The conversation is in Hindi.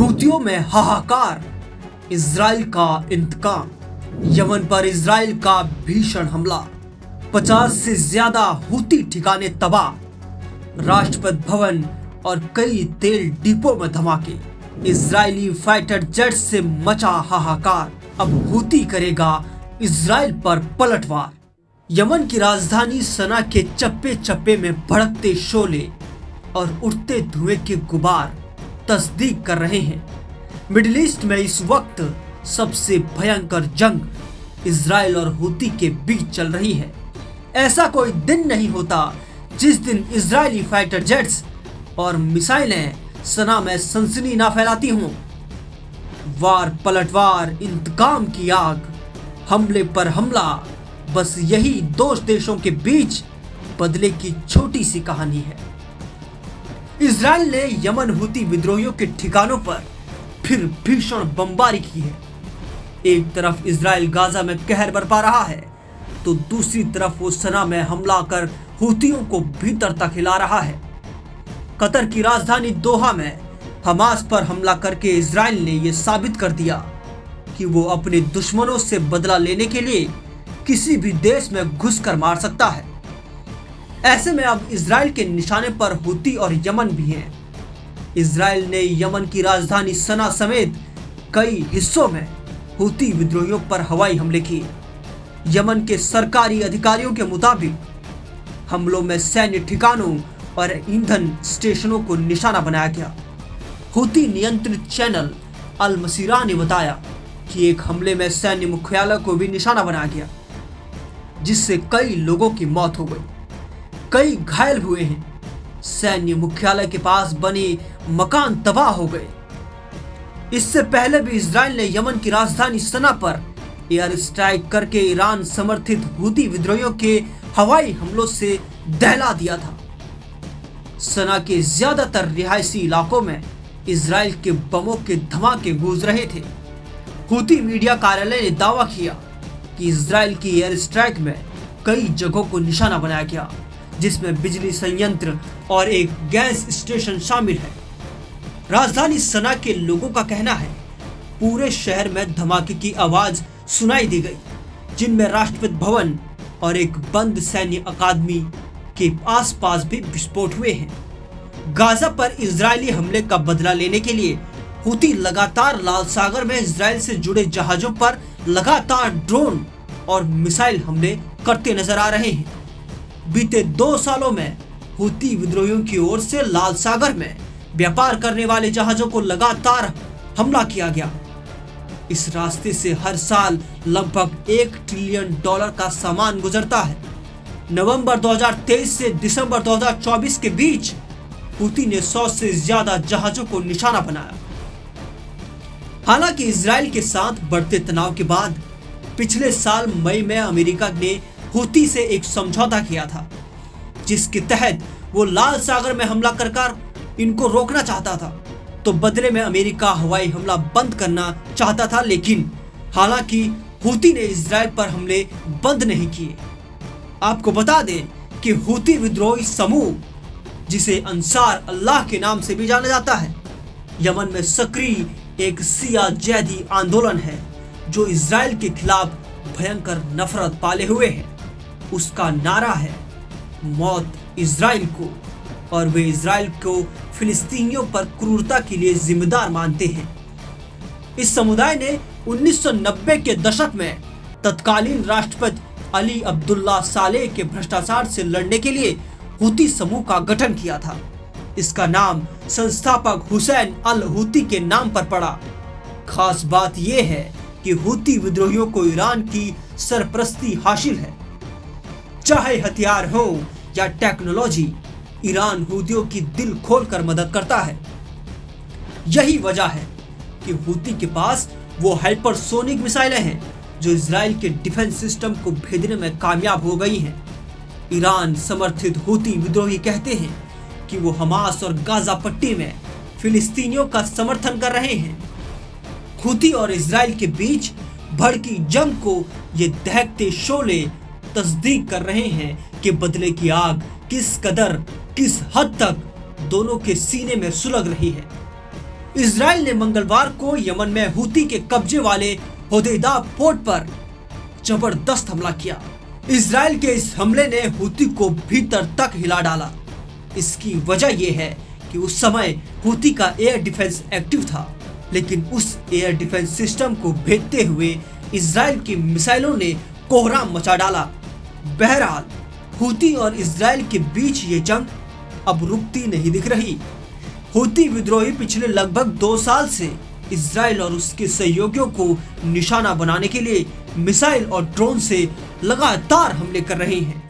हूतियों में हाहाकार, इजराइल का इंतकाम। यमन पर इजराइल का भीषण हमला, 50 से ज्यादा हूती ठिकाने तबाह, राष्ट्रपति भवन और कई तेल डिपो में धमाके, इजरायली फाइटर जेट से मचा हाहाकार। अब हूती करेगा इजराइल पर पलटवार। यमन की राजधानी सना के चप्पे चप्पे में भड़कते शोले और उठते धुएं के गुबार तस्दीक कर रहे हैं, मिडिल ईस्ट में इस वक्त सबसे भयंकर जंग इजराइल और हूती के बीच चल रही है। ऐसा कोई दिन नहीं होता जिस दिन इजरायली फाइटर जेट्स और मिसाइलें सना में सनसनी ना फैलाती हों। वार पलटवार, इंतकाम की आग, हमले पर हमला, बस यही दो देशों के बीच बदले की छोटी सी कहानी है। इजराइल ने यमन हूती विद्रोहियों के ठिकानों पर फिर भीषण बमबारी की है। एक तरफ इजराइल गाजा में कहर बरपा रहा है, तो दूसरी तरफ वो सना में हमला कर हूतियों को भीतर तक हिला रहा है। कतर की राजधानी दोहा में हमास पर हमला करके इजराइल ने यह साबित कर दिया कि वो अपने दुश्मनों से बदला लेने के लिए किसी भी देश में घुसकर मार सकता है। ऐसे में अब इजराइल के निशाने पर हूती और यमन भी हैं। इजराइल ने यमन की राजधानी सना समेत कई हिस्सों में हूती विद्रोहियों पर हवाई हमले किए। यमन के सरकारी अधिकारियों के मुताबिक हमलों में सैन्य ठिकानों और ईंधन स्टेशनों को निशाना बनाया गया। हूती नियंत्रित चैनल अल मसीरा ने बताया कि एक हमले में सैन्य मुख्यालय को भी निशाना बनाया गया, जिससे कई लोगों की मौत हो गई, कई घायल हुए हैं। सैन्य मुख्यालय के पास बने मकान तबाह हो गए। इससे पहले भी इजराइल ने यमन की राजधानी सना पर एयर स्ट्राइक करके ईरान समर्थित हूती विद्रोहियों के हवाई हमलों से दहला दिया था। सना के ज्यादातर रिहायशी इलाकों में इजराइल के बमों के धमाके गूंज रहे थे। हूती मीडिया कार्यालय ने दावा किया कि इजराइल की एयर स्ट्राइक में कई जगहों को निशाना बनाया गया, जिसमें बिजली संयंत्र और एक गैस स्टेशन शामिल है। राजधानी सना के लोगों का कहना है पूरे शहर में धमाके की आवाज सुनाई दी गई, जिनमें राष्ट्रपति भवन और एक बंद सैन्य अकादमी के आसपास भी विस्फोट हुए हैं। गाजा पर इजरायली हमले का बदला लेने के लिए हूती लगातार लाल सागर में इजराइल से जुड़े जहाजों पर लगातार ड्रोन और मिसाइल हमले करते नजर आ रहे हैं। बीते 2 सालों में हूती विद्रोहियों की ओर से लाल सागर में व्यापार करने वाले जहाजों को लगातार हमला किया गया। इस रास्ते से हर साल लगभग $1 ट्रिलियन का सामान गुजरता है। नवंबर 2023 से दिसंबर 2024 के बीच हूती ने 100 से ज्यादा जहाजों को निशाना बनाया। हालांकि इजराइल के साथ बढ़ते तनाव के बाद पिछले साल मई में अमेरिका ने हूती से एक समझौता किया था, जिसके तहत वो लाल सागर में हमला कर इनको रोकना चाहता था। तो बदले में अमेरिका हवाई हमला बंद करना चाहता था, लेकिन हालांकि हूती ने इजराइल पर हमले बंद नहीं किए। आपको बता दें कि हूती विद्रोही समूह, जिसे अंसार अल्लाह के नाम से भी जाना जाता है, यमन में सक्रिय एक शिया जैदी आंदोलन है, जो इजराइल के खिलाफ भयंकर नफरत पाले हुए है। उसका नारा है मौत इजराइल को, और वे इजराइल को फिलिस्तीनियों पर क्रूरता के लिए जिम्मेदार मानते हैं। इस समुदाय ने 1990 के दशक में तत्कालीन राष्ट्रपति अली अब्दुल्ला सालेह के भ्रष्टाचार से लड़ने के लिए हूती समूह का गठन किया था। इसका नाम संस्थापक हुसैन अल हूती के नाम पर पड़ा। खास बात यह है कि हूती विद्रोहियों को ईरान की सरपरस्ती हासिल है। चाहे हथियार हो या टेक्नोलॉजी, ईरान हूतियों की दिल खोलकर मदद करता है। यही वजह है कि हूती के पास वो हाइपरसोनिक मिसाइलें हैं जो इजराइल के डिफेंस सिस्टम को भेदने में कामयाब हो गई हैं। ईरान समर्थित हूती विद्रोही कहते हैं कि वो हमास और गाजा पट्टी में फिलिस्तीनियों का समर्थन कर रहे हैं। हूती और इजराइल के बीच भड़की जंग को ये दहकते शोले तस्दीक कर रहे हैं कि बदले की आग किस हद तक दोनों के सीने में सुलग रही है। इजराइल ने मंगलवार को यमन में हूती के कब्जे वाले होदेदा पोर्ट पर जबरदस्त हमला किया। इजराइल के इस हमले ने हूती को भीतर तक हिला डाला। इसकी वजह यह है कि उस समय हूती का एयर डिफेंस एक्टिव था, लेकिन उस एयर डिफेंस सिस्टम को भेदते हुए इजराइल की मिसाइलों ने कोहराम मचा डाला। बहरहाल हूती और इजराइल के बीच ये जंग अब रुकती नहीं दिख रही। हूती विद्रोही पिछले लगभग 2 साल से इजराइल और उसके सहयोगियों को निशाना बनाने के लिए मिसाइल और ड्रोन से लगातार हमले कर रहे हैं।